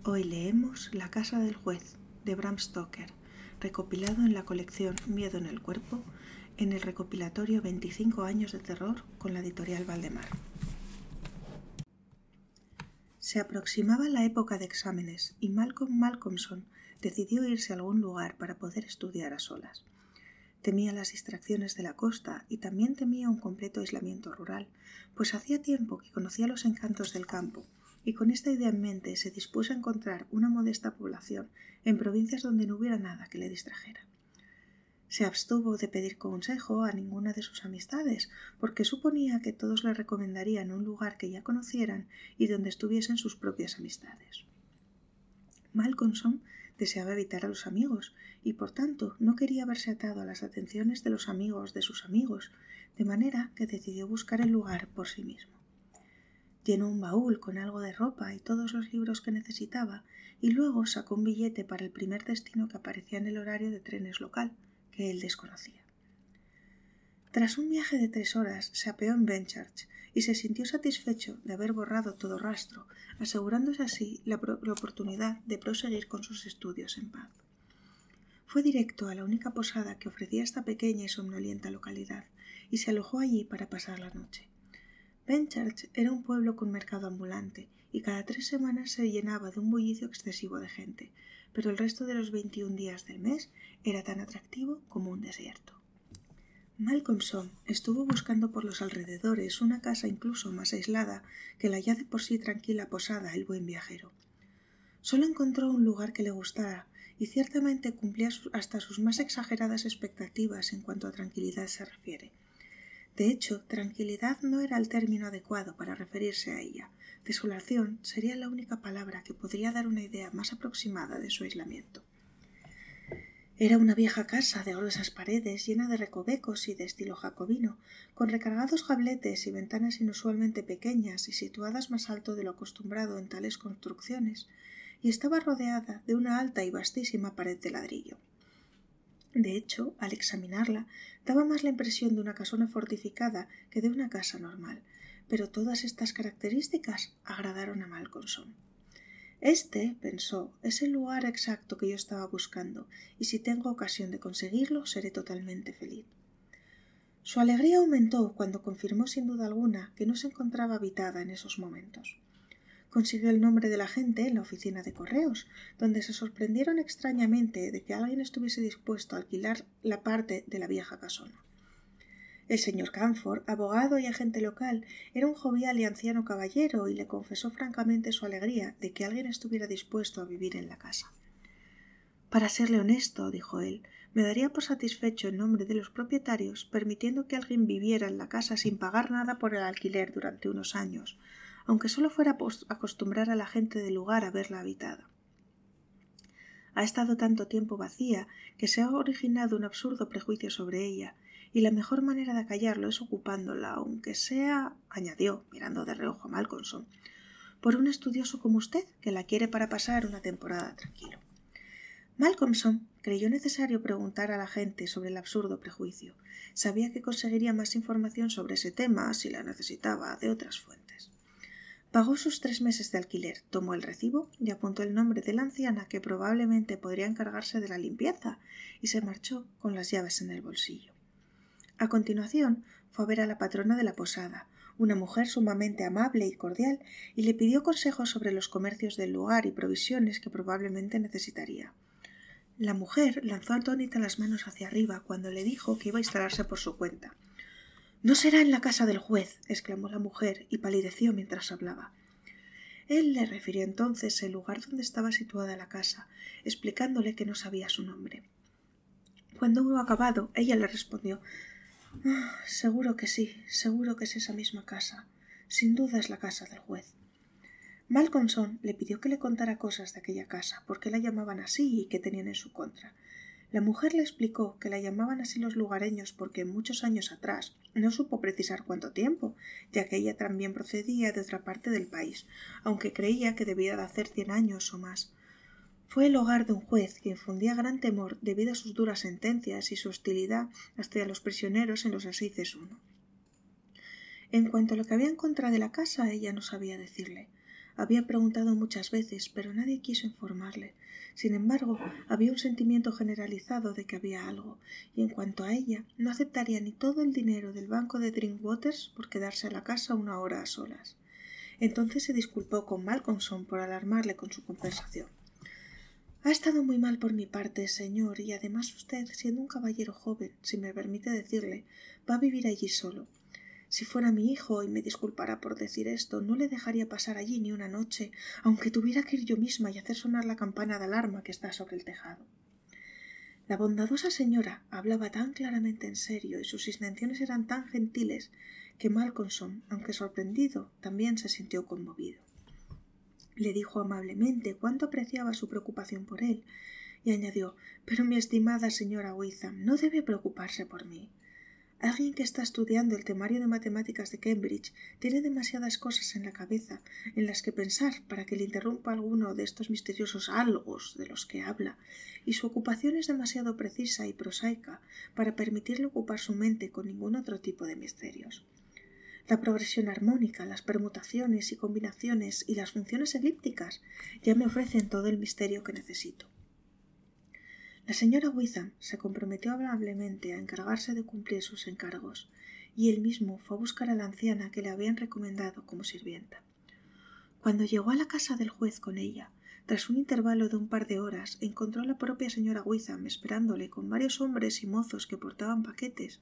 Hoy leemos La casa del juez, de Bram Stoker, recopilado en la colección Miedo en el cuerpo, en el recopilatorio 25 años de terror con la editorial Valdemar. Se aproximaba la época de exámenes y Malcolm Malcolmson decidió irse a algún lugar para poder estudiar a solas. Temía las distracciones de la costa y también temía un completo aislamiento rural, pues hacía tiempo que conocía los encantos del campo, y con esta idea en mente se dispuso a encontrar una modesta población en provincias donde no hubiera nada que le distrajera. Se abstuvo de pedir consejo a ninguna de sus amistades, porque suponía que todos le recomendarían un lugar que ya conocieran y donde estuviesen sus propias amistades. Malcolmson deseaba evitar a los amigos y, por tanto, no quería verse atado a las atenciones de los amigos de sus amigos, de manera que decidió buscar el lugar por sí mismo. Llenó un baúl con algo de ropa y todos los libros que necesitaba y luego sacó un billete para el primer destino que aparecía en el horario de trenes local, que él desconocía. Tras un viaje de 3 horas se apeó en Benchurch y se sintió satisfecho de haber borrado todo rastro, asegurándose así la oportunidad de proseguir con sus estudios en paz. Fue directo a la única posada que ofrecía esta pequeña y somnolienta localidad y se alojó allí para pasar la noche. Benchurch era un pueblo con mercado ambulante y cada 3 semanas se llenaba de un bullicio excesivo de gente, pero el resto de los 21 días del mes era tan atractivo como un desierto. Malcolmson estuvo buscando por los alrededores una casa incluso más aislada que la ya de por sí tranquila posada El Buen Viajero. Solo encontró un lugar que le gustara y ciertamente cumplía hasta sus más exageradas expectativas en cuanto a tranquilidad se refiere. De hecho, tranquilidad no era el término adecuado para referirse a ella. Desolación sería la única palabra que podría dar una idea más aproximada de su aislamiento. Era una vieja casa de gruesas paredes llena de recovecos y de estilo jacobino, con recargados gabletes y ventanas inusualmente pequeñas y situadas más alto de lo acostumbrado en tales construcciones, y estaba rodeada de una alta y vastísima pared de ladrillo. De hecho, al examinarla, daba más la impresión de una casona fortificada que de una casa normal, pero todas estas características agradaron a Malcolmson. Este, pensó, es el lugar exacto que yo estaba buscando, y si tengo ocasión de conseguirlo, seré totalmente feliz. Su alegría aumentó cuando confirmó sin duda alguna que no se encontraba habitada en esos momentos. Consiguió el nombre del agente en la oficina de correos, donde se sorprendieron extrañamente de que alguien estuviese dispuesto a alquilar la parte de la vieja casona. El señor Camford, abogado y agente local, era un jovial y anciano caballero y le confesó francamente su alegría de que alguien estuviera dispuesto a vivir en la casa. Para serle honesto, dijo él, me daría por satisfecho en nombre de los propietarios permitiendo que alguien viviera en la casa sin pagar nada por el alquiler durante unos años, aunque solo fuera acostumbrar a la gente del lugar a verla habitada. Ha estado tanto tiempo vacía que se ha originado un absurdo prejuicio sobre ella, y la mejor manera de acallarlo es ocupándola, aunque sea, añadió, mirando de reojo a Malcolmson, por un estudioso como usted, que la quiere para pasar una temporada tranquilo. Malcolmson creyó necesario preguntar a la gente sobre el absurdo prejuicio. Sabía que conseguiría más información sobre ese tema, si la necesitaba, de otras fuentes. Pagó sus 3 meses de alquiler, tomó el recibo y apuntó el nombre de la anciana que probablemente podría encargarse de la limpieza, y se marchó con las llaves en el bolsillo. A continuación fue a ver a la patrona de la posada, una mujer sumamente amable y cordial, y le pidió consejos sobre los comercios del lugar y provisiones que probablemente necesitaría. La mujer lanzó atónita las manos hacia arriba cuando le dijo que iba a instalarse por su cuenta. «No será en la casa del juez», exclamó la mujer y palideció mientras hablaba. Él le refirió entonces el lugar donde estaba situada la casa, explicándole que no sabía su nombre. Cuando hubo acabado, ella le respondió: seguro que sí, seguro que es esa misma casa. Sin duda es la casa del juez. Malcolmson le pidió que le contara cosas de aquella casa, por qué la llamaban así y qué tenían en su contra. La mujer le explicó que la llamaban así los lugareños porque muchos años atrás, no supo precisar cuánto tiempo, ya que ella también procedía de otra parte del país, aunque creía que debía de hacer 100 años o más. Fue el hogar de un juez que infundía gran temor debido a sus duras sentencias y su hostilidad hacia los prisioneros en los Assises I. En cuanto a lo que había en contra de la casa, ella no sabía decirle. Había preguntado muchas veces, pero nadie quiso informarle. Sin embargo, había un sentimiento generalizado de que había algo, y en cuanto a ella, no aceptaría ni todo el dinero del banco de Drinkwaters por quedarse a la casa una hora a solas. Entonces se disculpó con Malcolmson por alarmarle con su conversación. Ha estado muy mal por mi parte, señor, y además usted, siendo un caballero joven, si me permite decirle, va a vivir allí solo. Si fuera mi hijo, y me disculpará por decir esto, no le dejaría pasar allí ni una noche, aunque tuviera que ir yo misma y hacer sonar la campana de alarma que está sobre el tejado. La bondadosa señora hablaba tan claramente en serio y sus intenciones eran tan gentiles que Malcolmson, aunque sorprendido, también se sintió conmovido. Le dijo amablemente cuánto apreciaba su preocupación por él y añadió: «Pero mi estimada señora Witham, no debe preocuparse por mí. Alguien que está estudiando el temario de matemáticas de Cambridge tiene demasiadas cosas en la cabeza en las que pensar para que le interrumpa alguno de estos misteriosos algos de los que habla, y su ocupación es demasiado precisa y prosaica para permitirle ocupar su mente con ningún otro tipo de misterios. La progresión armónica, las permutaciones y combinaciones y las funciones elípticas ya me ofrecen todo el misterio que necesito». La señora Witham se comprometió amablemente a encargarse de cumplir sus encargos, y él mismo fue a buscar a la anciana que le habían recomendado como sirvienta. Cuando llegó a la casa del juez con ella, tras un intervalo de un par de horas, encontró a la propia señora Witham esperándole con varios hombres y mozos que portaban paquetes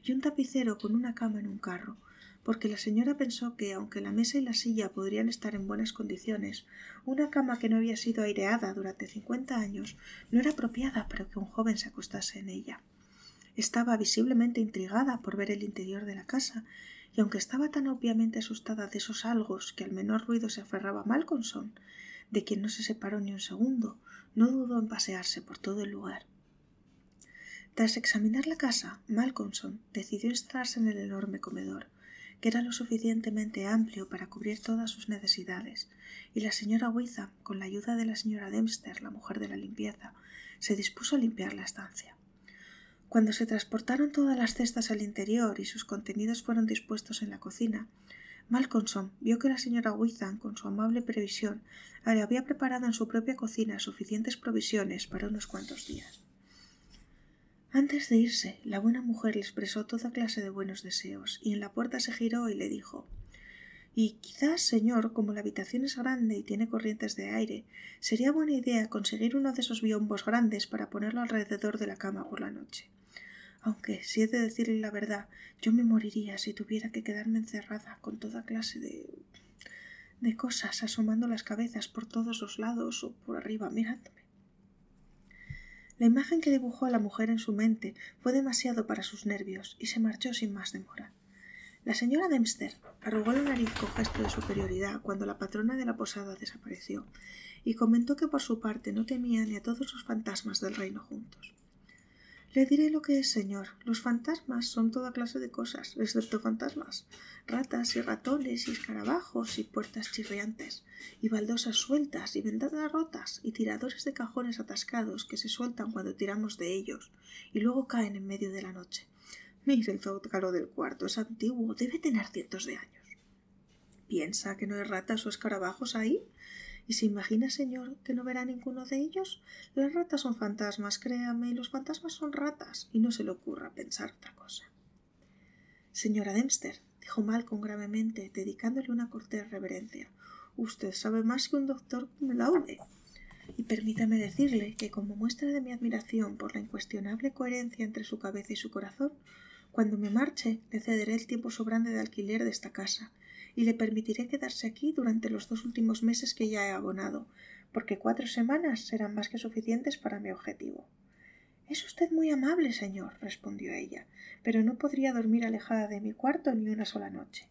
y un tapicero con una cama en un carro, porque la señora pensó que, aunque la mesa y la silla podrían estar en buenas condiciones, una cama que no había sido aireada durante 50 años no era apropiada para que un joven se acostase en ella. Estaba visiblemente intrigada por ver el interior de la casa, y aunque estaba tan obviamente asustada de esos algos que al menor ruido se aferraba a Malcolmson, de quien no se separó ni un segundo, no dudó en pasearse por todo el lugar. Tras examinar la casa, Malcolmson decidió instalarse en el enorme comedor, que era lo suficientemente amplio para cubrir todas sus necesidades, y la señora Witham, con la ayuda de la señora Dempster, la mujer de la limpieza, se dispuso a limpiar la estancia. Cuando se transportaron todas las cestas al interior y sus contenidos fueron dispuestos en la cocina, Malcolmson vio que la señora Witham, con su amable previsión, le había preparado en su propia cocina suficientes provisiones para unos cuantos días. Antes de irse, la buena mujer le expresó toda clase de buenos deseos, y en la puerta se giró y le dijo: «Y quizás, señor, como la habitación es grande y tiene corrientes de aire, sería buena idea conseguir uno de esos biombos grandes para ponerlo alrededor de la cama por la noche. Aunque, si he de decirle la verdad, yo me moriría si tuviera que quedarme encerrada con toda clase de cosas asomando las cabezas por todos los lados o por arriba mirándome». La imagen que dibujó a la mujer en su mente fue demasiado para sus nervios y se marchó sin más demora. La señora Dempster arrugó la nariz con gesto de superioridad cuando la patrona de la posada desapareció y comentó que por su parte no temía ni a todos los fantasmas del reino juntos. «Le diré lo que es, señor. Los fantasmas son toda clase de cosas, excepto fantasmas. Ratas y ratones y escarabajos y puertas chirriantes, y baldosas sueltas y ventanas rotas y tiradores de cajones atascados que se sueltan cuando tiramos de ellos y luego caen en medio de la noche. Mire el zócalo del cuarto, es antiguo, debe tener cientos de años. ¿Piensa que no hay ratas o escarabajos ahí? ¿Y se imagina, señor, que no verá ninguno de ellos? Las ratas son fantasmas, créame, y los fantasmas son ratas, y no se le ocurra pensar otra cosa». «Señora Dempster», dijo Malcolm gravemente, dedicándole una cortés reverencia, «usted sabe más que un doctor cum laude. Y permítame decirle que, como muestra de mi admiración por la incuestionable coherencia entre su cabeza y su corazón, cuando me marche le cederé el tiempo sobrante de alquiler de esta casa, y le permitiré quedarse aquí durante los 2 últimos meses que ya he abonado, porque 4 semanas serán más que suficientes para mi objetivo». «Es usted muy amable, señor», respondió ella, «pero no podría dormir alejada de mi cuarto ni una sola noche.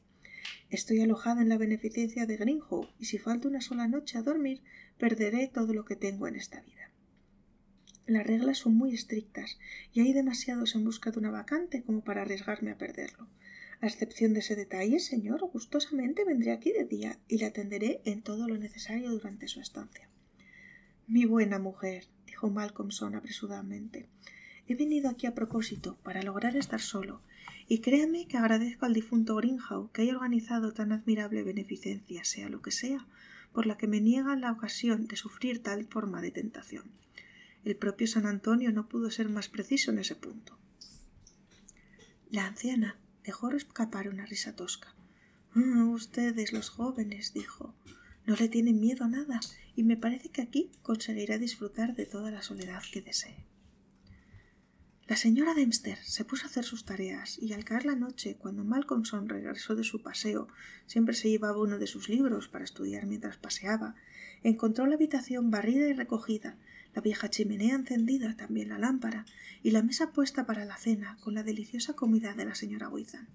Estoy alojada en la beneficencia de Greenhow, y si falto una sola noche a dormir, perderé todo lo que tengo en esta vida. Las reglas son muy estrictas, y hay demasiados en busca de una vacante como para arriesgarme a perderlo. A excepción de ese detalle, señor, gustosamente vendré aquí de día y le atenderé en todo lo necesario durante su estancia». «Mi buena mujer», dijo Malcolmson apresuradamente, «he venido aquí a propósito para lograr estar solo, y créame que agradezco al difunto Greenhow que haya organizado tan admirable beneficencia, sea lo que sea, por la que me niegan la ocasión de sufrir tal forma de tentación. El propio San Antonio no pudo ser más preciso en ese punto. La anciana dejó escapar una risa tosca. Ustedes, los jóvenes, dijo, no le tienen miedo a nada, y me parece que aquí conseguirá disfrutar de toda la soledad que desee. La señora Dempster se puso a hacer sus tareas, y al caer la noche, cuando Malcolmson regresó de su paseo, siempre se llevaba uno de sus libros para estudiar mientras paseaba, encontró la habitación barrida y recogida, la vieja chimenea encendida, también la lámpara, y la mesa puesta para la cena, con la deliciosa comida de la señora Witham.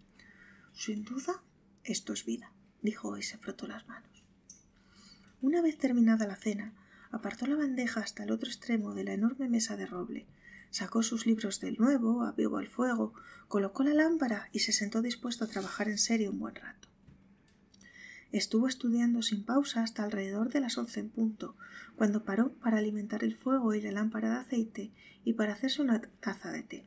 Sin duda, esto es vida, dijo y se frotó las manos. Una vez terminada la cena, apartó la bandeja hasta el otro extremo de la enorme mesa de roble, sacó sus libros del nuevo, avivó el fuego, colocó la lámpara y se sentó dispuesto a trabajar en serio un buen rato. Estuvo estudiando sin pausa hasta alrededor de las 11 en punto, cuando paró para alimentar el fuego y la lámpara de aceite y para hacerse una taza de té.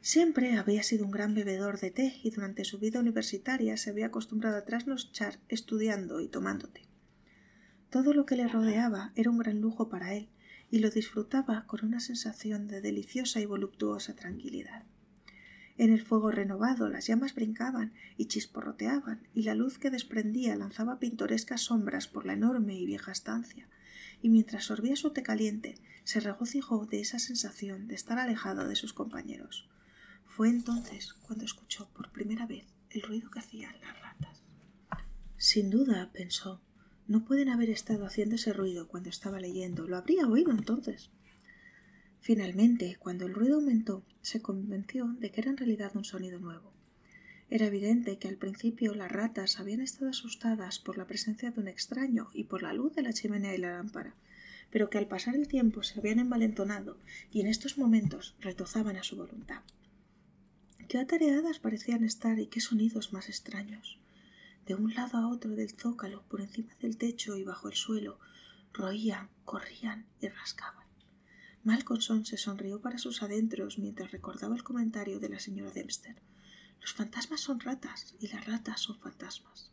Siempre había sido un gran bebedor de té y durante su vida universitaria se había acostumbrado a trasnochar estudiando y tomando té. Todo lo que le rodeaba era un gran lujo para él y lo disfrutaba con una sensación de deliciosa y voluptuosa tranquilidad. En el fuego renovado las llamas brincaban y chisporroteaban y la luz que desprendía lanzaba pintorescas sombras por la enorme y vieja estancia, y mientras sorbía su té caliente se regocijó de esa sensación de estar alejado de sus compañeros. Fue entonces cuando escuchó por primera vez el ruido que hacían las ratas. Sin duda, pensó, no pueden haber estado haciendo ese ruido cuando estaba leyendo, lo habría oído entonces. Finalmente, cuando el ruido aumentó, se convenció de que era en realidad un sonido nuevo. Era evidente que al principio las ratas habían estado asustadas por la presencia de un extraño y por la luz de la chimenea y la lámpara, pero que al pasar el tiempo se habían envalentonado y en estos momentos retozaban a su voluntad. Qué atareadas parecían estar y qué sonidos más extraños. De un lado a otro del zócalo, por encima del techo y bajo el suelo, roían, corrían y rascaban. Malcolmson se sonrió para sus adentros mientras recordaba el comentario de la señora Dempster. Los fantasmas son ratas y las ratas son fantasmas.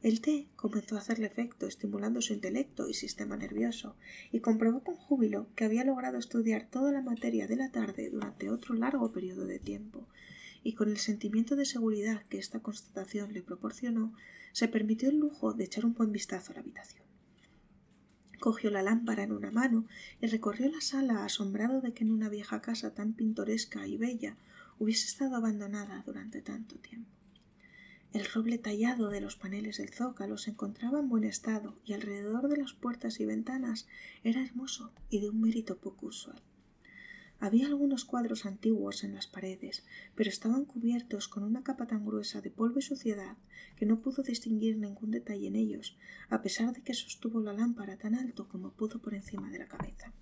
El té comenzó a hacerle efecto, estimulando su intelecto y sistema nervioso, y comprobó con júbilo que había logrado estudiar toda la materia de la tarde durante otro largo periodo de tiempo, y con el sentimiento de seguridad que esta constatación le proporcionó, se permitió el lujo de echar un buen vistazo a la habitación. Cogió la lámpara en una mano y recorrió la sala asombrado de que en una vieja casa tan pintoresca y bella hubiese estado abandonada durante tanto tiempo. El roble tallado de los paneles del zócalo se encontraba en buen estado y alrededor de las puertas y ventanas era hermoso y de un mérito poco usual. Había algunos cuadros antiguos en las paredes, pero estaban cubiertos con una capa tan gruesa de polvo y suciedad que no pudo distinguir ningún detalle en ellos, a pesar de que sostuvo la lámpara tan alto como pudo por encima de la cabeza.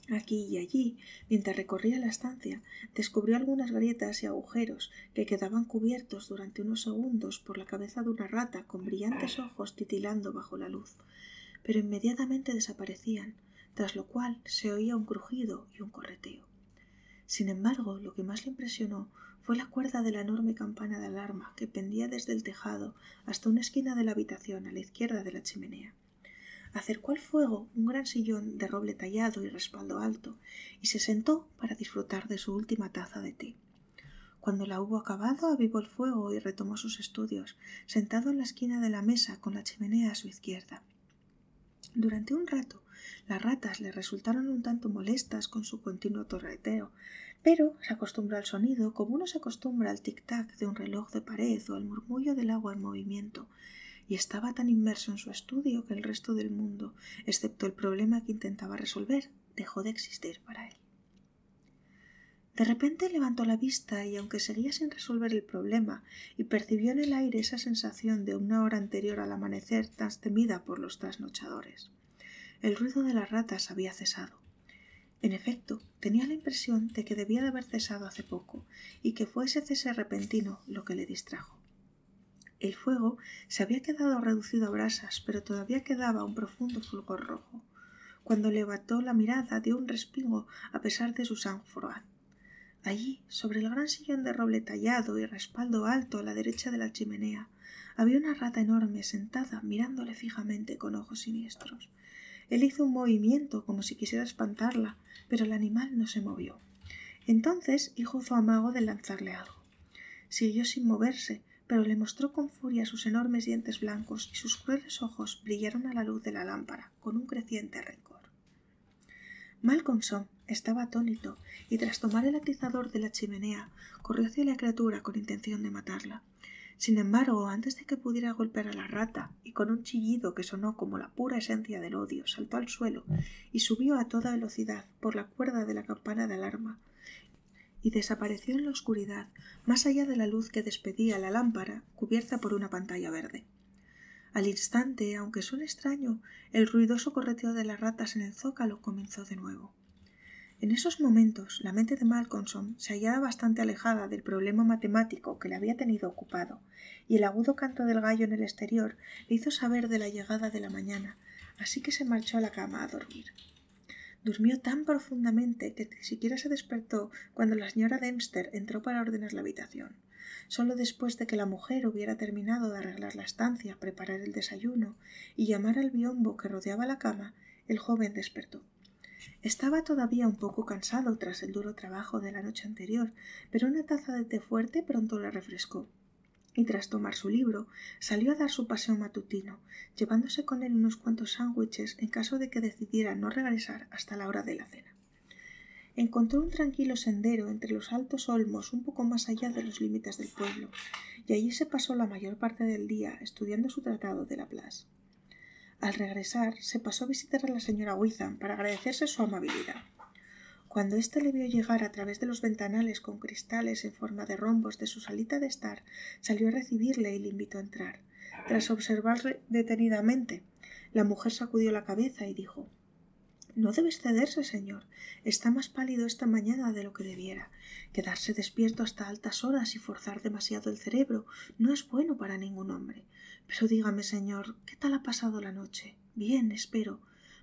Aquí y allí, mientras recorría la estancia, descubrió algunas grietas y agujeros que quedaban cubiertos durante unos segundos por la cabeza de una rata con brillantes ojos titilando bajo la luz, pero inmediatamente desaparecían, tras lo cual se oía un crujido y un correteo. Sin embargo, lo que más le impresionó fue la cuerda de la enorme campana de alarma que pendía desde el tejado hasta una esquina de la habitación a la izquierda de la chimenea. Acercó al fuego un gran sillón de roble tallado y respaldo alto y se sentó para disfrutar de su última taza de té. Cuando la hubo acabado, avivó el fuego y retomó sus estudios, sentado en la esquina de la mesa con la chimenea a su izquierda. Durante un rato, las ratas le resultaron un tanto molestas con su continuo torreteo, pero se acostumbró al sonido como uno se acostumbra al tic-tac de un reloj de pared o al murmullo del agua en movimiento, y estaba tan inmerso en su estudio que el resto del mundo, excepto el problema que intentaba resolver, dejó de existir para él. De repente levantó la vista y, aunque seguía sin resolver el problema, y percibió en el aire esa sensación de una hora anterior al amanecer tan temida por los trasnochadores. El ruido de las ratas había cesado. En efecto, tenía la impresión de que debía de haber cesado hace poco, y que fue ese cese repentino lo que le distrajo. El fuego se había quedado reducido a brasas, pero todavía quedaba un profundo fulgor rojo. Cuando levantó la mirada dio un respingo a pesar de su sang-froid. Allí, sobre el gran sillón de roble tallado y respaldo alto a la derecha de la chimenea, Había una rata enorme sentada mirándole fijamente con ojos siniestros. Él hizo un movimiento como si quisiera espantarla, pero el animal no se movió. Entonces hizo su amago de lanzarle algo. Siguió sin moverse, pero le mostró con furia sus enormes dientes blancos y sus crueles ojos brillaron a la luz de la lámpara con un creciente rencor. Malcolmson estaba atónito y tras tomar el atizador de la chimenea corrió hacia la criatura con intención de matarla. Sin embargo, antes de que pudiera golpear a la rata, y con un chillido que sonó como la pura esencia del odio, saltó al suelo y subió a toda velocidad por la cuerda de la campana de alarma y desapareció en la oscuridad, más allá de la luz que despedía la lámpara cubierta por una pantalla verde. Al instante, aunque suene extraño, el ruidoso correteo de las ratas en el zócalo comenzó de nuevo. En esos momentos, la mente de Malcolmson se hallaba bastante alejada del problema matemático que le había tenido ocupado, y el agudo canto del gallo en el exterior le hizo saber de la llegada de la mañana, así que se marchó a la cama a dormir. Durmió tan profundamente que ni siquiera se despertó cuando la señora Dempster entró para ordenar la habitación. Solo después de que la mujer hubiera terminado de arreglar la estancia, preparar el desayuno y llamar al biombo que rodeaba la cama, el joven despertó. Estaba todavía un poco cansado tras el duro trabajo de la noche anterior, pero una taza de té fuerte pronto le refrescó. Y tras tomar su libro, salió a dar su paseo matutino, llevándose con él unos cuantos sándwiches en caso de que decidiera no regresar hasta la hora de la cena. Encontró un tranquilo sendero entre los altos olmos un poco más allá de los límites del pueblo, y allí se pasó la mayor parte del día estudiando su tratado de Laplace. Al regresar, se pasó a visitar a la señora Witham para agradecerse su amabilidad. Cuando éste le vio llegar a través de los ventanales con cristales en forma de rombos de su salita de estar, salió a recibirle y le invitó a entrar. Tras observarle detenidamente, la mujer sacudió la cabeza y dijo: «No debe excederse, señor. Está más pálido esta mañana de lo que debiera. Quedarse despierto hasta altas horas y forzar demasiado el cerebro no es bueno para ningún hombre. Pero dígame, señor, ¿qué tal ha pasado la noche? Bien, espero.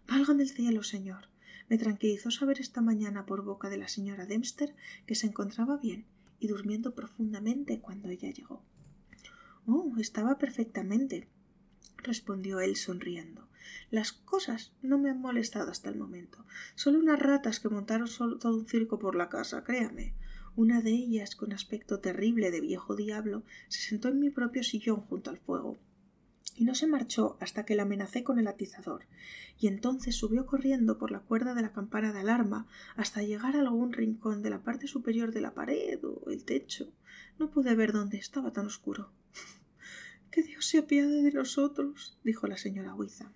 Válgame el cielo, señor. Me tranquilizó saber esta mañana por boca de la señora Dempster que se encontraba bien y durmiendo profundamente cuando ella llegó». «Oh, estaba perfectamente», respondió él sonriendo. «Las cosas no me han molestado hasta el momento. Solo unas ratas que montaron todo un circo por la casa, créame. Una de ellas, con aspecto terrible de viejo diablo, se sentó en mi propio sillón junto al fuego y no se marchó hasta que la amenacé con el atizador, y entonces subió corriendo por la cuerda de la campana de alarma hasta llegar a algún rincón de la parte superior de la pared o el techo. No pude ver dónde, estaba tan oscuro». «Que Dios se apiade de nosotros», dijo la señora Witham.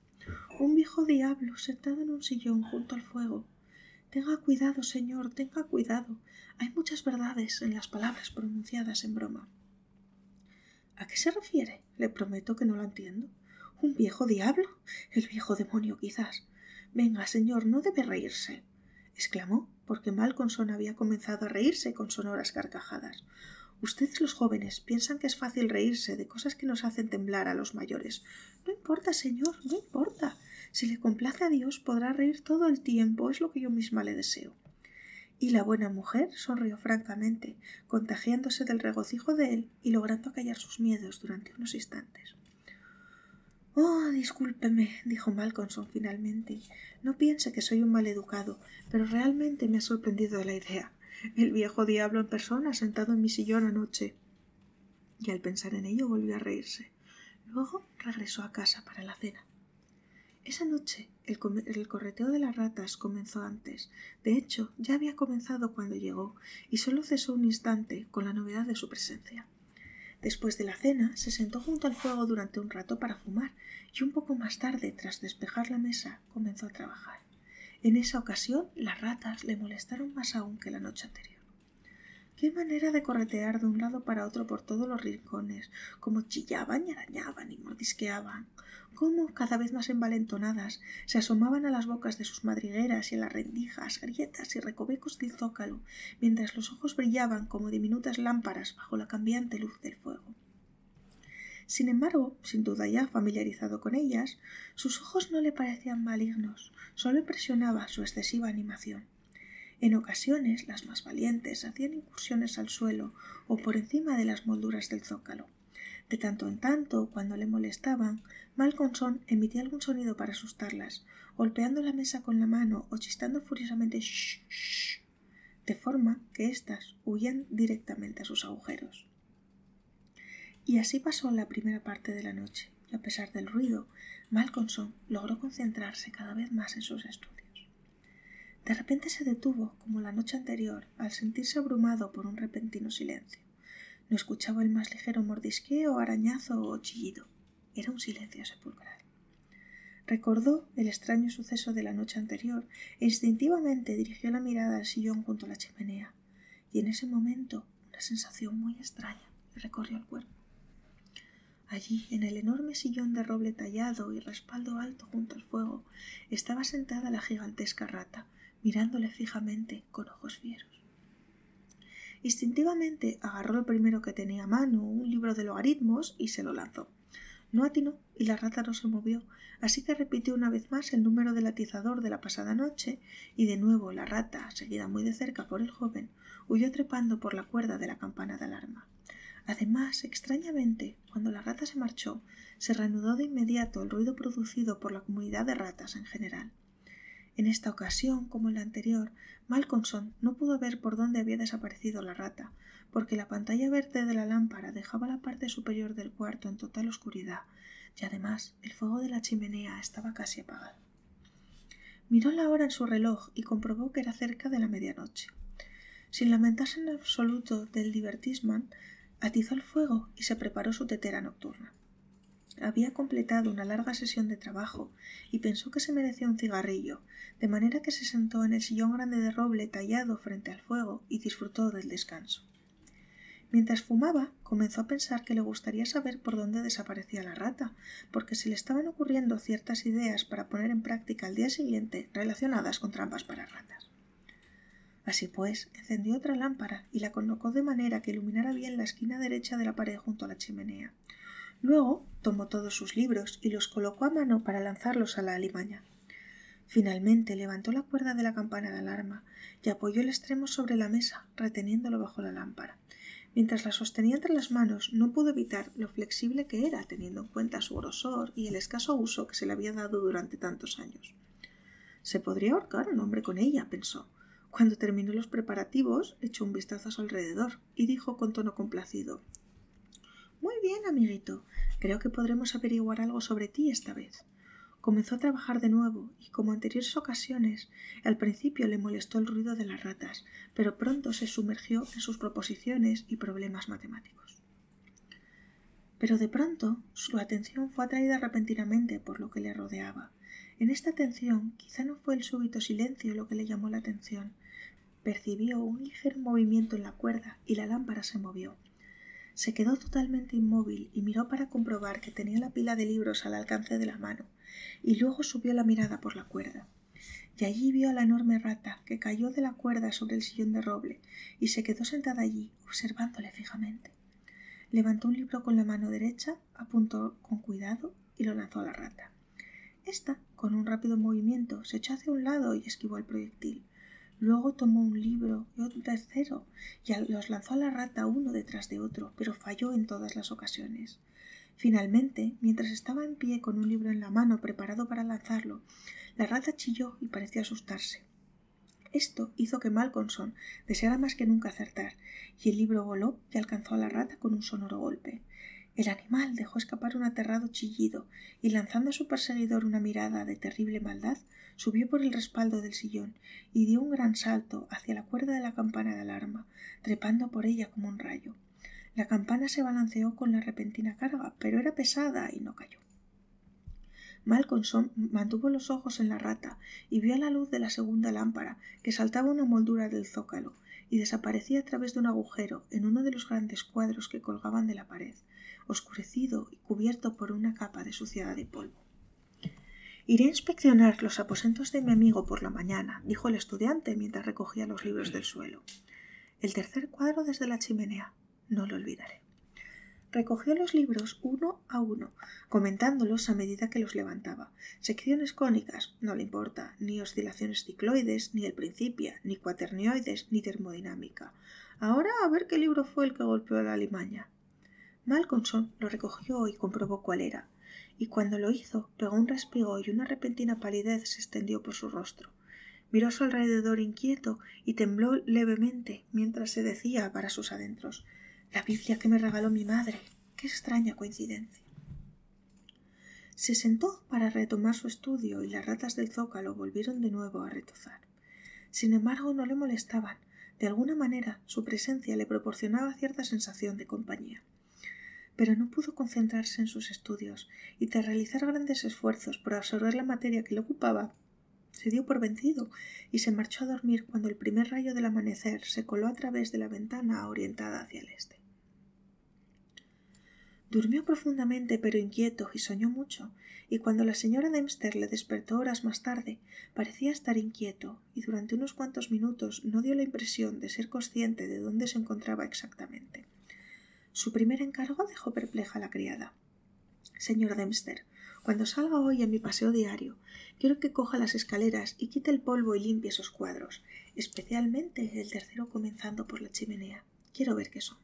«Un viejo diablo sentado en un sillón junto al fuego. Tenga cuidado, señor, tenga cuidado. Hay muchas verdades en las palabras pronunciadas en broma». «¿A qué se refiere? Le prometo que no lo entiendo». «¿Un viejo diablo? El viejo demonio, quizás». «Venga, señor, no debe reírse», exclamó, porque Malcolmson había comenzado a reírse con sonoras carcajadas. «Ustedes los jóvenes piensan que es fácil reírse de cosas que nos hacen temblar a los mayores. No importa, señor, no importa. Si le complace a Dios podrá reír todo el tiempo, es lo que yo misma le deseo». Y la buena mujer sonrió francamente, contagiándose del regocijo de él y logrando callar sus miedos durante unos instantes. «Oh, discúlpeme», dijo Malcolmson finalmente. «No piense que soy un maleducado, pero realmente me ha sorprendido la idea. El viejo diablo en persona sentado en mi sillón anoche». Y al pensar en ello volvió a reírse. Luego regresó a casa para la cena. Esa noche el correteo de las ratas comenzó antes. De hecho, ya había comenzado cuando llegó, y solo cesó un instante con la novedad de su presencia. Después de la cena, se sentó junto al fuego durante un rato para fumar, y un poco más tarde, tras despejar la mesa, comenzó a trabajar. En esa ocasión, las ratas le molestaron más aún que la noche anterior. Qué manera de corretear de un lado para otro por todos los rincones, cómo chillaban y arañaban y mordisqueaban, cómo, cada vez más envalentonadas, se asomaban a las bocas de sus madrigueras y a las rendijas, grietas y recovecos del zócalo, mientras los ojos brillaban como diminutas lámparas bajo la cambiante luz del fuego. Sin embargo, sin duda ya familiarizado con ellas, sus ojos no le parecían malignos, solo impresionaba su excesiva animación. En ocasiones, las más valientes hacían incursiones al suelo o por encima de las molduras del zócalo. De tanto en tanto, cuando le molestaban, Malcolmson emitía algún sonido para asustarlas, golpeando la mesa con la mano o chistando furiosamente «shh, shh», de forma que éstas huían directamente a sus agujeros. Y así pasó la primera parte de la noche, y a pesar del ruido, Malcolmson logró concentrarse cada vez más en sus estudios. De repente se detuvo, como la noche anterior, al sentirse abrumado por un repentino silencio. No escuchaba el más ligero mordisqueo, arañazo o chillido. Era un silencio sepulcral. Recordó el extraño suceso de la noche anterior e instintivamente dirigió la mirada al sillón junto a la chimenea. Y en ese momento una sensación muy extraña le recorrió el cuerpo. Allí, en el enorme sillón de roble tallado y respaldo alto junto al fuego, estaba sentada la gigantesca rata, mirándole fijamente con ojos fieros. Instintivamente agarró lo primero que tenía a mano, un libro de logaritmos, y se lo lanzó. No atinó y la rata no se movió, así que repitió una vez más el número del atizador de la pasada noche, y de nuevo la rata, seguida muy de cerca por el joven, huyó trepando por la cuerda de la campana de alarma. Además, extrañamente, cuando la rata se marchó, se reanudó de inmediato el ruido producido por la comunidad de ratas en general. En esta ocasión, como en la anterior, Malcolmson no pudo ver por dónde había desaparecido la rata, porque la pantalla verde de la lámpara dejaba la parte superior del cuarto en total oscuridad, y además el fuego de la chimenea estaba casi apagado. Miró la hora en su reloj y comprobó que era cerca de la medianoche. Sin lamentarse en absoluto del divertissement, atizó el fuego y se preparó su tetera nocturna. Había completado una larga sesión de trabajo y pensó que se merecía un cigarrillo, de manera que se sentó en el sillón grande de roble tallado frente al fuego y disfrutó del descanso. Mientras fumaba, comenzó a pensar que le gustaría saber por dónde desaparecía la rata, porque se le estaban ocurriendo ciertas ideas para poner en práctica al día siguiente relacionadas con trampas para ratas. Así pues, encendió otra lámpara y la colocó de manera que iluminara bien la esquina derecha de la pared junto a la chimenea. Luego tomó todos sus libros y los colocó a mano para lanzarlos a la alimaña. Finalmente levantó la cuerda de la campana de alarma y apoyó el extremo sobre la mesa, reteniéndolo bajo la lámpara. Mientras la sostenía entre las manos, no pudo evitar lo flexible que era, teniendo en cuenta su grosor y el escaso uso que se le había dado durante tantos años. Se podría ahorcar un hombre con ella, pensó. Cuando terminó los preparativos, echó un vistazo a su alrededor y dijo con tono complacido: «Muy bien, amiguito. Creo que podremos averiguar algo sobre ti esta vez». Comenzó a trabajar de nuevo y, como en anteriores ocasiones, al principio le molestó el ruido de las ratas, pero pronto se sumergió en sus proposiciones y problemas matemáticos. Pero de pronto su atención fue atraída repentinamente por lo que le rodeaba. En esta atención quizá no fue el súbito silencio lo que le llamó la atención. Percibió un ligero movimiento en la cuerda y la lámpara se movió. Se quedó totalmente inmóvil y miró para comprobar que tenía la pila de libros al alcance de la mano, y luego subió la mirada por la cuerda. Y allí vio a la enorme rata, que cayó de la cuerda sobre el sillón de roble y se quedó sentada allí, observándole fijamente. Levantó un libro con la mano derecha, apuntó con cuidado y lo lanzó a la rata. Esta, con un rápido movimiento, se echó hacia un lado y esquivó el proyectil. Luego tomó un libro y un tercero y los lanzó a la rata uno detrás de otro, pero falló en todas las ocasiones. Finalmente, mientras estaba en pie con un libro en la mano preparado para lanzarlo, la rata chilló y pareció asustarse. Esto hizo que Malcolmson deseara más que nunca acertar, y el libro voló y alcanzó a la rata con un sonoro golpe. El animal dejó escapar un aterrado chillido y, lanzando a su perseguidor una mirada de terrible maldad, subió por el respaldo del sillón y dio un gran salto hacia la cuerda de la campana de alarma, trepando por ella como un rayo. La campana se balanceó con la repentina carga, pero era pesada y no cayó. Malcolmson mantuvo los ojos en la rata y vio a la luz de la segunda lámpara que saltaba una moldura del zócalo y desaparecía a través de un agujero en uno de los grandes cuadros que colgaban de la pared, oscurecido y cubierto por una capa de suciedad y polvo. «Iré a inspeccionar los aposentos de mi amigo por la mañana», dijo el estudiante mientras recogía los libros del suelo. «El tercer cuadro desde la chimenea. No lo olvidaré». Recogió los libros uno a uno, comentándolos a medida que los levantaba. Secciones cónicas, no le importa, ni oscilaciones cicloides, ni el Principia, ni cuaternioides, ni termodinámica. Ahora a ver qué libro fue el que golpeó a la alimaña. Malcolmson lo recogió y comprobó cuál era, y cuando lo hizo, pegó un respiro y una repentina palidez se extendió por su rostro. Miró a su alrededor inquieto y tembló levemente mientras se decía para sus adentros: «La Biblia que me regaló mi madre. ¡Qué extraña coincidencia!». Se sentó para retomar su estudio y las ratas del zócalo volvieron de nuevo a retozar. Sin embargo, no le molestaban. De alguna manera, su presencia le proporcionaba cierta sensación de compañía. Pero no pudo concentrarse en sus estudios y, tras realizar grandes esfuerzos por absorber la materia que le ocupaba, se dio por vencido y se marchó a dormir cuando el primer rayo del amanecer se coló a través de la ventana orientada hacia el este. Durmió profundamente pero inquieto y soñó mucho, y cuando la señora Dempster le despertó horas más tarde, parecía estar inquieto y durante unos cuantos minutos no dio la impresión de ser consciente de dónde se encontraba exactamente. Su primer encargo dejó perpleja a la criada. «Señora Dempster, cuando salga hoy a mi paseo diario, quiero que coja las escaleras y quite el polvo y limpie esos cuadros, especialmente el tercero comenzando por la chimenea. Quiero ver qué son».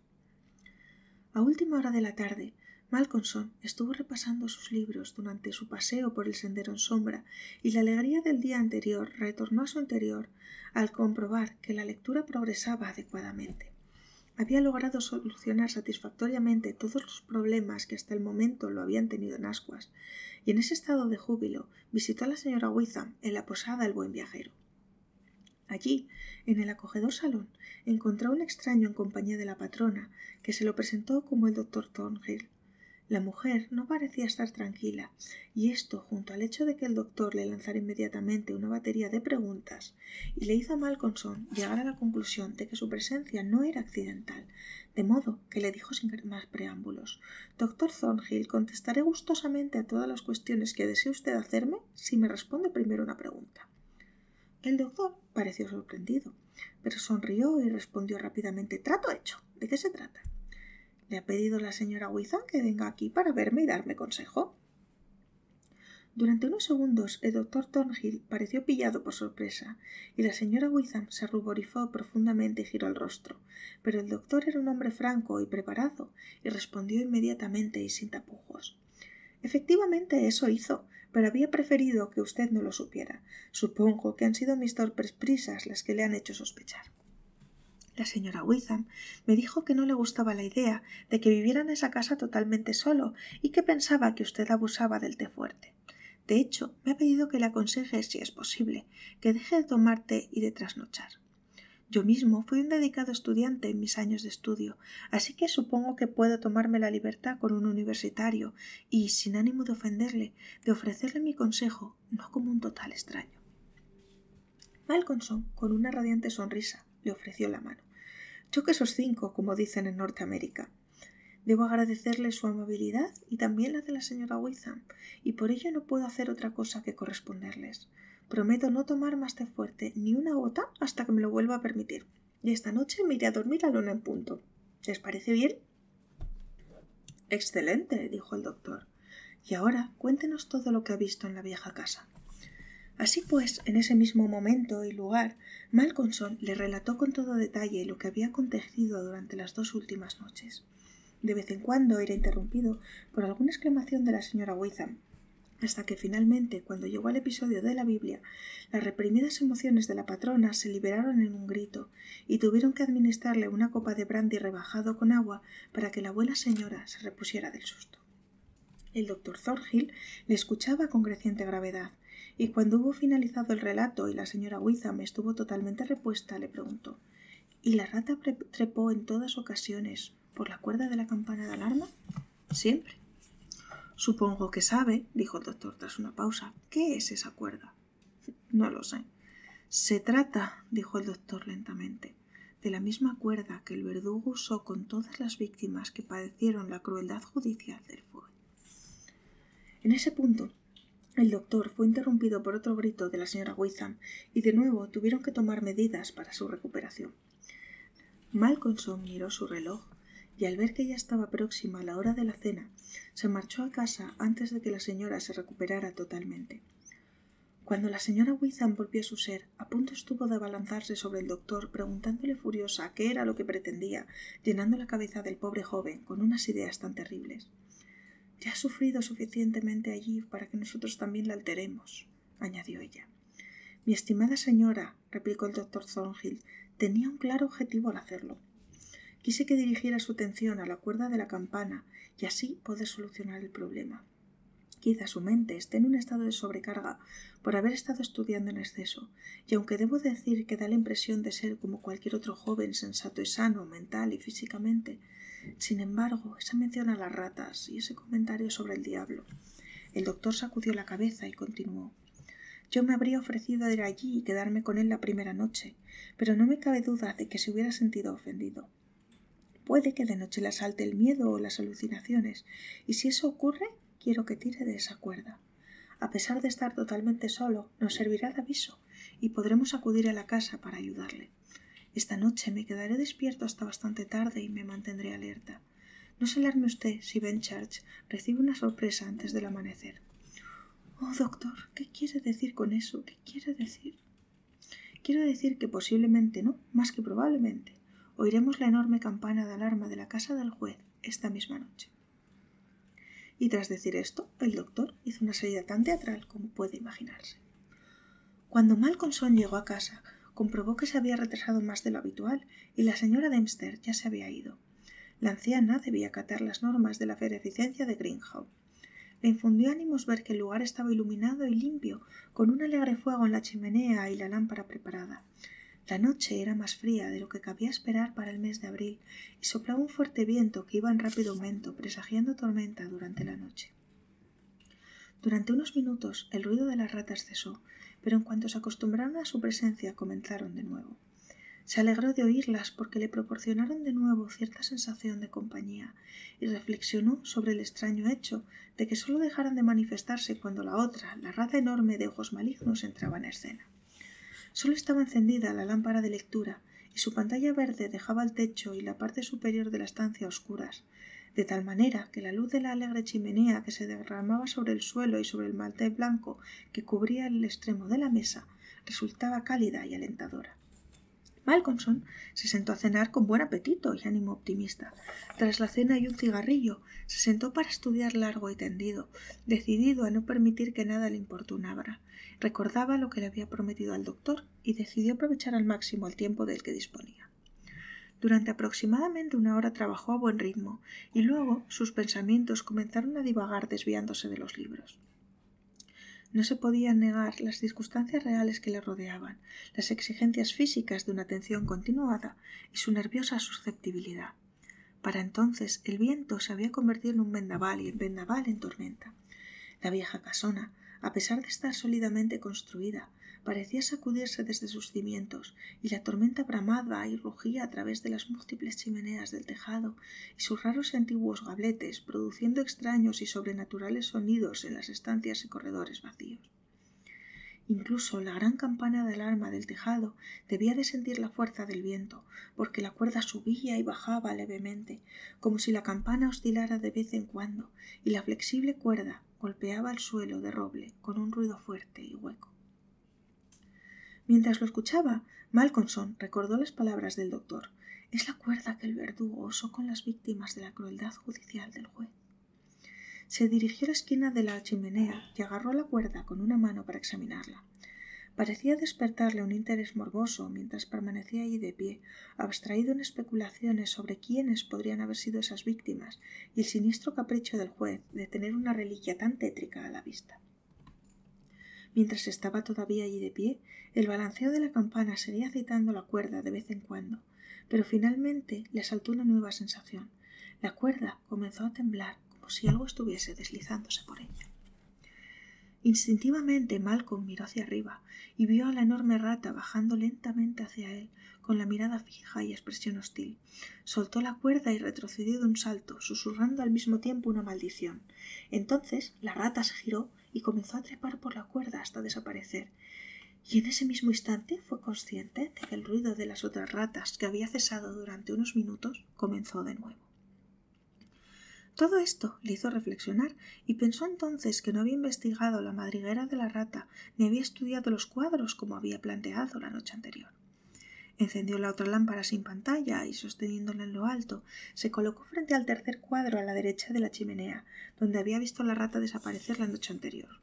A última hora de la tarde, Malcolmson estuvo repasando sus libros durante su paseo por el sendero en sombra, y la alegría del día anterior retornó a su interior al comprobar que la lectura progresaba adecuadamente. Había logrado solucionar satisfactoriamente todos los problemas que hasta el momento lo habían tenido en ascuas, y en ese estado de júbilo visitó a la señora Witham en la posada El Buen Viajero. Allí, en el acogedor salón, encontró a un extraño en compañía de la patrona, que se lo presentó como el doctor Thornhill. La mujer no parecía estar tranquila, y esto, junto al hecho de que el doctor le lanzara inmediatamente una batería de preguntas, y le hizo a Malcolmson llegar a la conclusión de que su presencia no era accidental, de modo que le dijo sin más preámbulos: «Doctor Thornhill, contestaré gustosamente a todas las cuestiones que desee usted hacerme si me responde primero una pregunta». El doctor pareció sorprendido, pero sonrió y respondió rápidamente: «Trato hecho. ¿De qué se trata?». «¿Le ha pedido la señora Witham que venga aquí para verme y darme consejo?». Durante unos segundos el doctor Thornhill pareció pillado por sorpresa, y la señora Witham se ruborizó profundamente y giró el rostro, pero el doctor era un hombre franco y preparado, y respondió inmediatamente y sin tapujos: «Efectivamente, eso hizo, pero había preferido que usted no lo supiera. Supongo que han sido mis torpes prisas las que le han hecho sospechar». La señora Witham me dijo que no le gustaba la idea de que viviera en esa casa totalmente solo y que pensaba que usted abusaba del té fuerte. De hecho, me ha pedido que le aconseje, si es posible, que deje de tomar té y de trasnochar. Yo mismo fui un dedicado estudiante en mis años de estudio, así que supongo que puedo tomarme la libertad con un universitario y, sin ánimo de ofenderle, de ofrecerle mi consejo, no como un total extraño». Malcolmson, con una radiante sonrisa, le ofreció la mano. «Yo que sos 5, como dicen en Norteamérica. Debo agradecerle su amabilidad y también la de la señora Witham, y por ello no puedo hacer otra cosa que corresponderles. Prometo no tomar más té fuerte ni una gota hasta que me lo vuelva a permitir, y esta noche me iré a dormir a la 1 en punto. ¿Les parece bien?». «Excelente», dijo el doctor. «Y ahora cuéntenos todo lo que ha visto en la vieja casa». Así pues, en ese mismo momento y lugar, Malcolmson le relató con todo detalle lo que había acontecido durante las 2 últimas noches. De vez en cuando era interrumpido por alguna exclamación de la señora Witham, hasta que finalmente, cuando llegó al episodio de la Biblia, las reprimidas emociones de la patrona se liberaron en un grito y tuvieron que administrarle una copa de brandy rebajado con agua para que la buena señora se repusiera del susto. El doctor Thornhill le escuchaba con creciente gravedad, y cuando hubo finalizado el relato y la señora Witham estuvo totalmente repuesta, le preguntó: «¿Y la rata trepó en todas ocasiones por la cuerda de la campana de alarma?». «Siempre». «Supongo que sabe», dijo el doctor tras una pausa, «¿qué es esa cuerda?». «No lo sé». «Se trata», dijo el doctor lentamente, «de la misma cuerda que el verdugo usó con todas las víctimas que padecieron la crueldad judicial del fuego». En ese punto, el doctor fue interrumpido por otro grito de la señora Witham, y de nuevo tuvieron que tomar medidas para su recuperación. Malcolmson miró su reloj, y al ver que ya estaba próxima la hora de la cena, se marchó a casa antes de que la señora se recuperara totalmente. Cuando la señora Witham volvió a su ser, a punto estuvo de abalanzarse sobre el doctor, preguntándole furiosa qué era lo que pretendía, llenando la cabeza del pobre joven con unas ideas tan terribles. «Ya ha sufrido suficientemente allí para que nosotros también la alteremos», añadió ella. «Mi estimada señora», replicó el doctor Thornhill, «tenía un claro objetivo al hacerlo. Quise que dirigiera su atención a la cuerda de la campana y así poder solucionar el problema. Quizá su mente esté en un estado de sobrecarga por haber estado estudiando en exceso, y aunque debo decir que da la impresión de ser como cualquier otro joven sensato y sano mental y físicamente, sin embargo, esa mención a las ratas y ese comentario sobre el diablo». El doctor sacudió la cabeza y continuó. «Yo me habría ofrecido ir allí y quedarme con él la primera noche, pero no me cabe duda de que se hubiera sentido ofendido. Puede que de noche le asalte el miedo o las alucinaciones, y si eso ocurre, quiero que tire de esa cuerda. A pesar de estar totalmente solo, nos servirá de aviso y podremos acudir a la casa para ayudarle. Esta noche me quedaré despierto hasta bastante tarde y me mantendré alerta. No se alarme usted si Benchurch recibe una sorpresa antes del amanecer». «Oh, doctor, ¿qué quiere decir con eso? ¿Qué quiere decir?» «Quiero decir que posiblemente no, más que probablemente, oiremos la enorme campana de alarma de la casa del juez esta misma noche». Y tras decir esto, el doctor hizo una salida tan teatral como puede imaginarse. Cuando Malcolmson llegó a casa, comprobó que se había retrasado más de lo habitual y la señora Dempster ya se había ido. La anciana debía acatar las normas de la beneficencia de Greenhow. Le infundió ánimos ver que el lugar estaba iluminado y limpio, con un alegre fuego en la chimenea y la lámpara preparada. La noche era más fría de lo que cabía esperar para el mes de abril y soplaba un fuerte viento que iba en rápido aumento, presagiando tormenta durante la noche. Durante unos minutos el ruido de las ratas cesó, pero en cuanto se acostumbraron a su presencia comenzaron de nuevo. Se alegró de oírlas porque le proporcionaron de nuevo cierta sensación de compañía y reflexionó sobre el extraño hecho de que solo dejaran de manifestarse cuando la otra, la rata enorme de ojos malignos, entraba en escena. Solo estaba encendida la lámpara de lectura y su pantalla verde dejaba el techo y la parte superior de la estancia oscuras, de tal manera que la luz de la alegre chimenea que se derramaba sobre el suelo y sobre el mantel blanco que cubría el extremo de la mesa resultaba cálida y alentadora. Malcolmson se sentó a cenar con buen apetito y ánimo optimista. Tras la cena y un cigarrillo, se sentó para estudiar largo y tendido, decidido a no permitir que nada le importunara. Recordaba lo que le había prometido al doctor y decidió aprovechar al máximo el tiempo del que disponía. Durante aproximadamente 1 hora trabajó a buen ritmo y luego sus pensamientos comenzaron a divagar desviándose de los libros. No se podían negar las circunstancias reales que le rodeaban, las exigencias físicas de una atención continuada y su nerviosa susceptibilidad. Para entonces el viento se había convertido en un vendaval y el vendaval en tormenta. La vieja casona, a pesar de estar sólidamente construida, parecía sacudirse desde sus cimientos, y la tormenta bramaba y rugía a través de las múltiples chimeneas del tejado y sus raros y antiguos gabletes, produciendo extraños y sobrenaturales sonidos en las estancias y corredores vacíos. Incluso la gran campana de alarma del tejado debía de sentir la fuerza del viento, porque la cuerda subía y bajaba levemente, como si la campana oscilara de vez en cuando, y la flexible cuerda golpeaba el suelo de roble con un ruido fuerte y hueco. Mientras lo escuchaba, Malcolmson recordó las palabras del doctor. «Es la cuerda que el verdugo usó con las víctimas de la crueldad judicial del juez». Se dirigió a la esquina de la chimenea y agarró la cuerda con una mano para examinarla. Parecía despertarle un interés morboso mientras permanecía allí de pie, abstraído en especulaciones sobre quiénes podrían haber sido esas víctimas y el siniestro capricho del juez de tener una reliquia tan tétrica a la vista. Mientras estaba todavía allí de pie, el balanceo de la campana seguía agitando la cuerda de vez en cuando, pero finalmente le asaltó una nueva sensación. La cuerda comenzó a temblar como si algo estuviese deslizándose por ella. Instintivamente Malcolm miró hacia arriba y vio a la enorme rata bajando lentamente hacia él, con la mirada fija y expresión hostil. Soltó la cuerda y retrocedió de un salto, susurrando al mismo tiempo una maldición. Entonces la rata se giró y comenzó a trepar por la cuerda hasta desaparecer, y en ese mismo instante fue consciente de que el ruido de las otras ratas, que había cesado durante unos minutos, comenzó de nuevo. Todo esto le hizo reflexionar y pensó entonces que no había investigado la madriguera de la rata ni había estudiado los cuadros como había planteado la noche anterior. Encendió la otra lámpara sin pantalla y, sosteniéndola en lo alto, se colocó frente al tercer cuadro a la derecha de la chimenea, donde había visto a la rata desaparecer la noche anterior.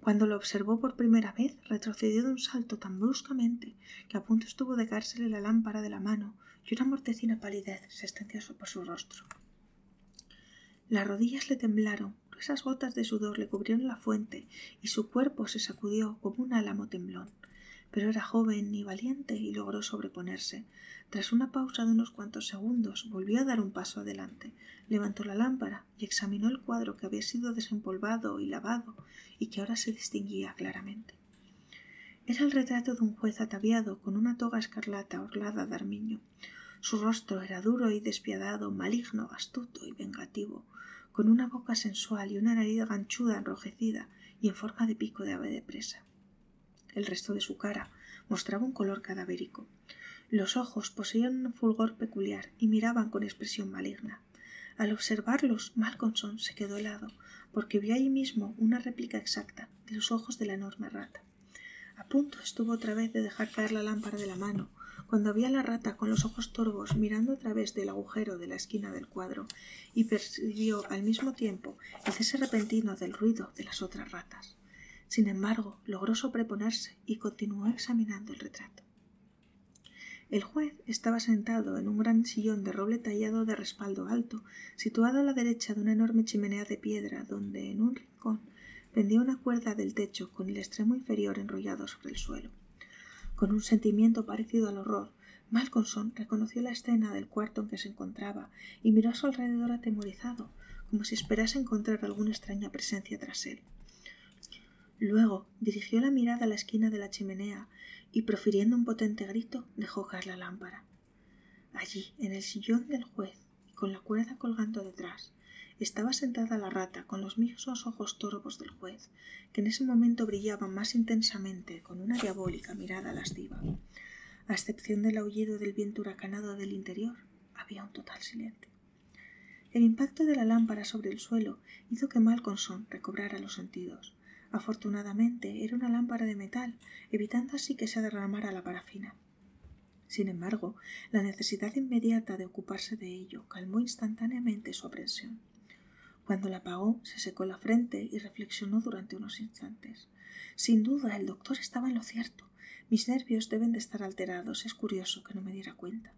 Cuando lo observó por primera vez, retrocedió de un salto tan bruscamente que a punto estuvo de caérsele la lámpara de la mano y una mortecina palidez se extendió por su rostro. Las rodillas le temblaron, gruesas gotas de sudor le cubrieron la fuente y su cuerpo se sacudió como un álamo temblón. Pero era joven y valiente y logró sobreponerse. Tras una pausa de unos cuantos segundos, volvió a dar un paso adelante, levantó la lámpara y examinó el cuadro que había sido desempolvado y lavado y que ahora se distinguía claramente. Era el retrato de un juez ataviado con una toga escarlata orlada de armiño. Su rostro era duro y despiadado, maligno, astuto y vengativo, con una boca sensual y una nariz ganchuda enrojecida y en forma de pico de ave de presa. El resto de su cara mostraba un color cadavérico. Los ojos poseían un fulgor peculiar y miraban con expresión maligna. Al observarlos, Malcolmson se quedó helado, porque vio allí mismo una réplica exacta de los ojos de la enorme rata. A punto estuvo otra vez de dejar caer la lámpara de la mano, cuando vi a la rata con los ojos torvos mirando a través del agujero de la esquina del cuadro y percibió al mismo tiempo el cese repentino del ruido de las otras ratas. Sin embargo, logró sobreponerse y continuó examinando el retrato. El juez estaba sentado en un gran sillón de roble tallado de respaldo alto, situado a la derecha de una enorme chimenea de piedra, donde en un rincón pendía una cuerda del techo con el extremo inferior enrollado sobre el suelo. Con un sentimiento parecido al horror, Malcolmson reconoció la escena del cuarto en que se encontraba y miró a su alrededor atemorizado, como si esperase encontrar alguna extraña presencia tras él. Luego dirigió la mirada a la esquina de la chimenea y, profiriendo un potente grito, dejó caer la lámpara. Allí, en el sillón del juez, y con la cuerda colgando detrás, estaba sentada la rata con los mismos ojos torvos del juez, que en ese momento brillaban más intensamente con una diabólica mirada lasciva. A excepción del aullido del viento huracanado del interior, había un total silencio. El impacto de la lámpara sobre el suelo hizo que Malcolmson recobrara los sentidos. Afortunadamente era una lámpara de metal, evitando así que se derramara la parafina. Sin embargo, la necesidad inmediata de ocuparse de ello calmó instantáneamente su aprensión. Cuando la apagó, se secó la frente y reflexionó durante unos instantes. Sin duda, el doctor estaba en lo cierto. Mis nervios deben de estar alterados. Es curioso que no me diera cuenta.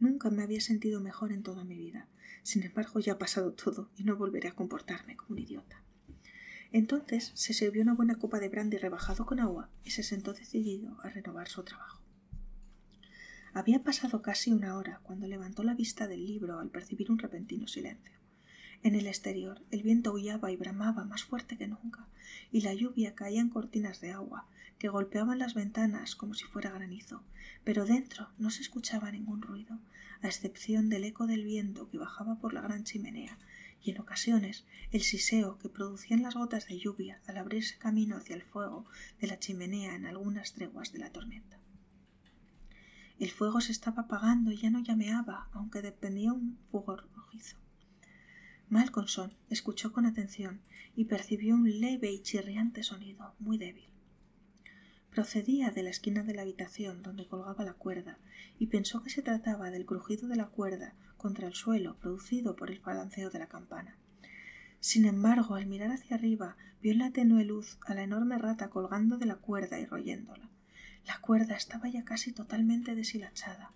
Nunca me había sentido mejor en toda mi vida. Sin embargo, ya ha pasado todo y no volveré a comportarme como un idiota. Entonces se sirvió una buena copa de brandy rebajado con agua y se sentó decidido a renovar su trabajo. Había pasado casi una hora cuando levantó la vista del libro al percibir un repentino silencio. En el exterior el viento aullaba y bramaba más fuerte que nunca, y la lluvia caía en cortinas de agua que golpeaban las ventanas como si fuera granizo, pero dentro no se escuchaba ningún ruido, a excepción del eco del viento que bajaba por la gran chimenea, y en ocasiones el siseo que producían las gotas de lluvia al abrirse camino hacia el fuego de la chimenea en algunas treguas de la tormenta. El fuego se estaba apagando y ya no llameaba, aunque despedía un fulgor rojizo. Malcolmson escuchó con atención y percibió un leve y chirriante sonido muy débil. Procedía de la esquina de la habitación donde colgaba la cuerda y pensó que se trataba del crujido de la cuerda contra el suelo producido por el balanceo de la campana. Sin embargo, al mirar hacia arriba, vio en la tenue luz a la enorme rata colgando de la cuerda y royéndola. La cuerda estaba ya casi totalmente deshilachada.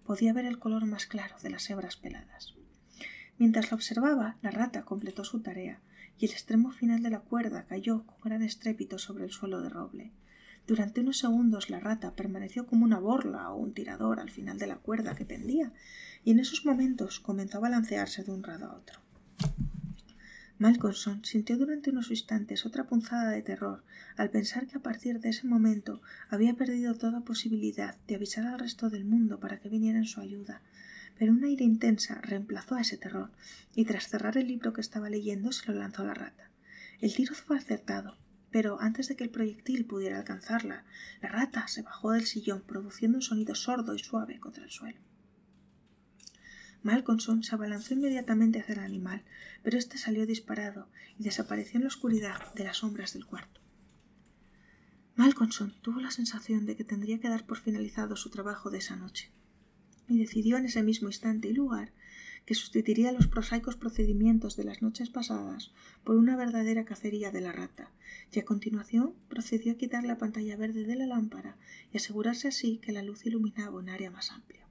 Podía ver el color más claro de las hebras peladas. Mientras la observaba, la rata completó su tarea y el extremo final de la cuerda cayó con gran estrépito sobre el suelo de roble. Durante unos segundos la rata permaneció como una borla o un tirador al final de la cuerda que pendía, y en esos momentos comenzó a balancearse de un lado a otro. Malcolmson sintió durante unos instantes otra punzada de terror al pensar que a partir de ese momento había perdido toda posibilidad de avisar al resto del mundo para que viniera en su ayuda, pero un aire intensa reemplazó a ese terror, y tras cerrar el libro que estaba leyendo se lo lanzó a la rata. El tiro fue acertado, pero antes de que el proyectil pudiera alcanzarla, la rata se bajó del sillón produciendo un sonido sordo y suave contra el suelo. Malcolmson se abalanzó inmediatamente hacia el animal, pero éste salió disparado y desapareció en la oscuridad de las sombras del cuarto. Malcolmson tuvo la sensación de que tendría que dar por finalizado su trabajo de esa noche, y decidió en ese mismo instante y lugar que sustituiría los prosaicos procedimientos de las noches pasadas por una verdadera cacería de la rata, y a continuación procedió a quitar la pantalla verde de la lámpara y asegurarse así que la luz iluminaba un área más amplia.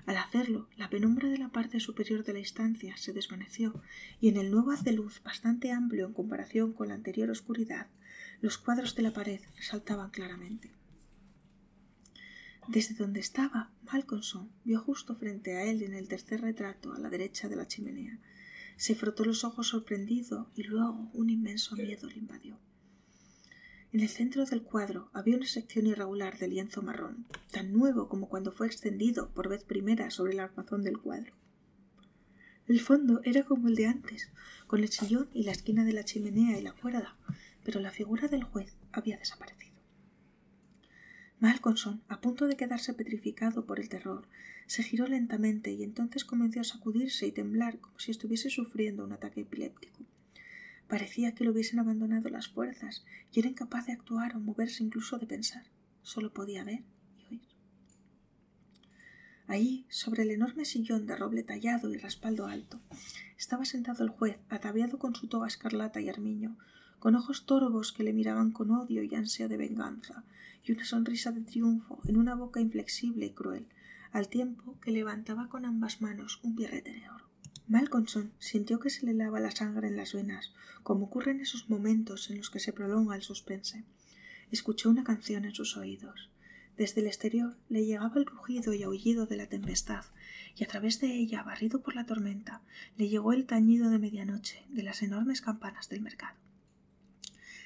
Al hacerlo, la penumbra de la parte superior de la estancia se desvaneció y en el nuevo haz de luz bastante amplio en comparación con la anterior oscuridad, los cuadros de la pared resaltaban claramente. Desde donde estaba, Malcolmson vio justo frente a él en el tercer retrato a la derecha de la chimenea. Se frotó los ojos sorprendido y luego un inmenso miedo le invadió. En el centro del cuadro había una sección irregular de lienzo marrón, tan nuevo como cuando fue extendido por vez primera sobre el armazón del cuadro. El fondo era como el de antes, con el sillón y la esquina de la chimenea y la cuerda, pero la figura del juez había desaparecido. Malcolmson, a punto de quedarse petrificado por el terror, se giró lentamente y entonces comenzó a sacudirse y temblar como si estuviese sufriendo un ataque epiléptico. Parecía que le hubiesen abandonado las fuerzas y era incapaz de actuar o moverse, incluso de pensar. Solo podía ver y oír. Allí, sobre el enorme sillón de roble tallado y respaldo alto, estaba sentado el juez, ataviado con su toga escarlata y armiño, con ojos torvos que le miraban con odio y ansia de venganza, y una sonrisa de triunfo en una boca inflexible y cruel, al tiempo que levantaba con ambas manos un birrete de oro. Malcolmson sintió que se le helaba la sangre en las venas, como ocurre en esos momentos en los que se prolonga el suspense. Escuchó una canción en sus oídos. Desde el exterior le llegaba el rugido y aullido de la tempestad, y a través de ella, barrido por la tormenta, le llegó el tañido de medianoche de las enormes campanas del mercado.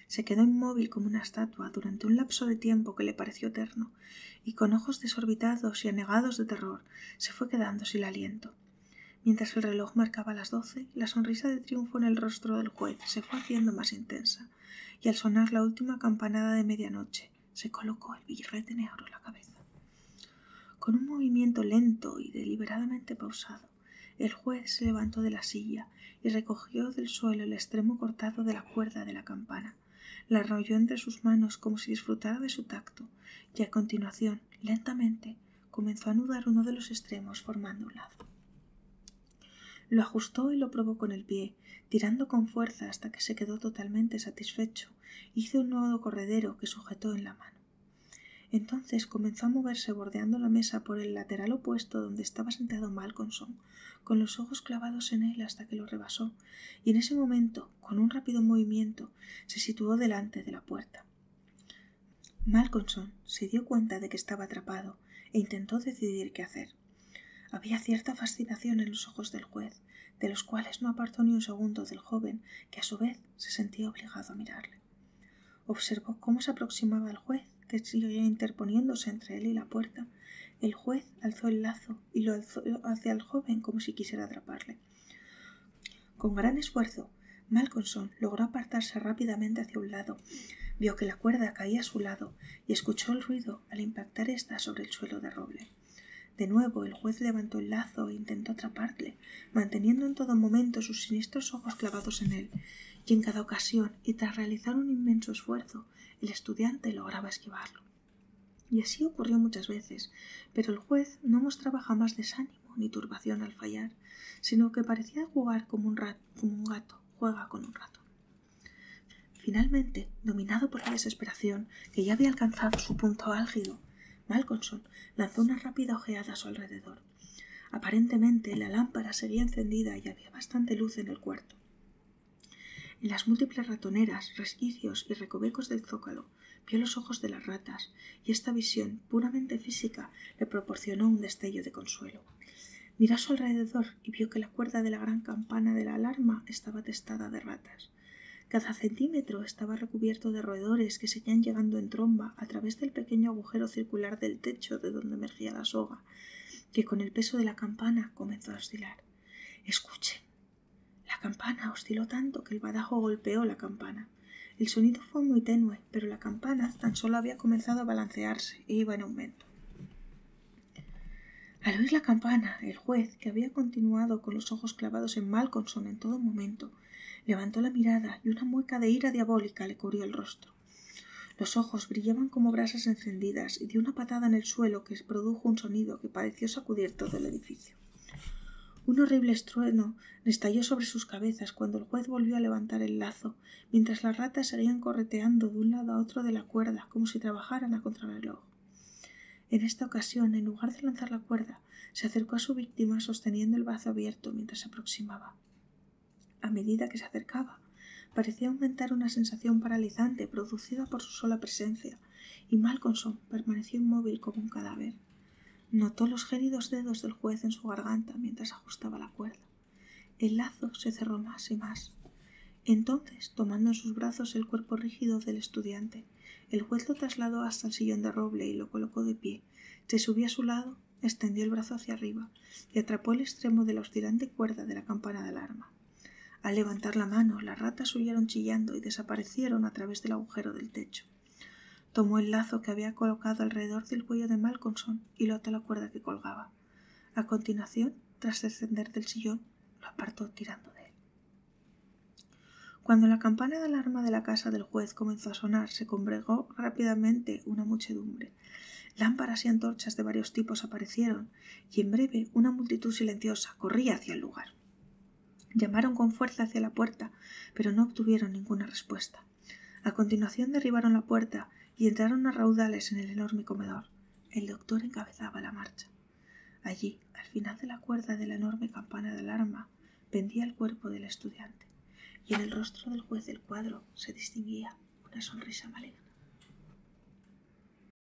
Se quedó inmóvil como una estatua durante un lapso de tiempo que le pareció eterno, y con ojos desorbitados y anegados de terror se fue quedando sin aliento. Mientras el reloj marcaba las 12, la sonrisa de triunfo en el rostro del juez se fue haciendo más intensa, y al sonar la última campanada de medianoche, se colocó el birrete negro en la cabeza. Con un movimiento lento y deliberadamente pausado, el juez se levantó de la silla y recogió del suelo el extremo cortado de la cuerda de la campana. La enrolló entre sus manos como si disfrutara de su tacto, y a continuación, lentamente, comenzó a anudar uno de los extremos formando un lazo. Lo ajustó y lo probó con el pie, tirando con fuerza hasta que se quedó totalmente satisfecho. Hizo un nudo corredero que sujetó en la mano. Entonces comenzó a moverse bordeando la mesa por el lateral opuesto donde estaba sentado Malcolmson, con los ojos clavados en él hasta que lo rebasó, y en ese momento, con un rápido movimiento, se situó delante de la puerta. Malcolmson se dio cuenta de que estaba atrapado e intentó decidir qué hacer. Había cierta fascinación en los ojos del juez, de los cuales no apartó ni un segundo del joven, que a su vez se sentía obligado a mirarle. Observó cómo se aproximaba al juez, que seguía interponiéndose entre él y la puerta. El juez alzó el lazo y lo alzó hacia el joven como si quisiera atraparle. Con gran esfuerzo, Malcolmson logró apartarse rápidamente hacia un lado. Vio que la cuerda caía a su lado y escuchó el ruido al impactar ésta sobre el suelo de roble. De nuevo el juez levantó el lazo e intentó atraparle, manteniendo en todo momento sus siniestros ojos clavados en él, y en cada ocasión, y tras realizar un inmenso esfuerzo, el estudiante lograba esquivarlo. Y así ocurrió muchas veces, pero el juez no mostraba jamás desánimo ni turbación al fallar, sino que parecía jugar como un gato juega con un ratón. Finalmente, dominado por la desesperación, que ya había alcanzado su punto álgido, Malcolmson lanzó una rápida ojeada a su alrededor. Aparentemente la lámpara seguía encendida y había bastante luz en el cuarto. En las múltiples ratoneras, resquicios y recovecos del zócalo vio los ojos de las ratas, y esta visión puramente física le proporcionó un destello de consuelo. Miró a su alrededor y vio que la cuerda de la gran campana de la alarma estaba atestada de ratas. Cada centímetro estaba recubierto de roedores que seguían llegando en tromba a través del pequeño agujero circular del techo de donde emergía la soga, que con el peso de la campana comenzó a oscilar. «Escuchen». La campana osciló tanto que el badajo golpeó la campana. El sonido fue muy tenue, pero la campana tan solo había comenzado a balancearse e iba en aumento. Al oír la campana, el juez, que había continuado con los ojos clavados en Malcolmson en todo momento, levantó la mirada y una mueca de ira diabólica le cubrió el rostro. Los ojos brillaban como brasas encendidas y dio una patada en el suelo que produjo un sonido que pareció sacudir todo el edificio. Un horrible estruendo estalló sobre sus cabezas cuando el juez volvió a levantar el lazo, mientras las ratas seguían correteando de un lado a otro de la cuerda como si trabajaran a contrarreloj. En esta ocasión, en lugar de lanzar la cuerda, se acercó a su víctima sosteniendo el brazo abierto mientras se aproximaba. A medida que se acercaba, parecía aumentar una sensación paralizante producida por su sola presencia, y Malcolmson permaneció inmóvil como un cadáver. Notó los gélidos dedos del juez en su garganta mientras ajustaba la cuerda. El lazo se cerró más y más. Entonces, tomando en sus brazos el cuerpo rígido del estudiante, el juez lo trasladó hasta el sillón de roble y lo colocó de pie. Se subió a su lado, extendió el brazo hacia arriba y atrapó el extremo de la oscilante cuerda de la campana de alarma. Al levantar la mano, las ratas huyeron chillando y desaparecieron a través del agujero del techo. Tomó el lazo que había colocado alrededor del cuello de Malcolmson y lo ató a la cuerda que colgaba. A continuación, tras descender del sillón, lo apartó tirando de él. Cuando la campana de alarma de la casa del juez comenzó a sonar, se congregó rápidamente una muchedumbre. Lámparas y antorchas de varios tipos aparecieron, y en breve una multitud silenciosa corría hacia el lugar. Llamaron con fuerza hacia la puerta, pero no obtuvieron ninguna respuesta. A continuación derribaron la puerta y entraron a raudales en el enorme comedor. El doctor encabezaba la marcha. Allí, al final de la cuerda de la enorme campana de alarma, pendía el cuerpo del estudiante, y en el rostro del juez del cuadro se distinguía una sonrisa maligna.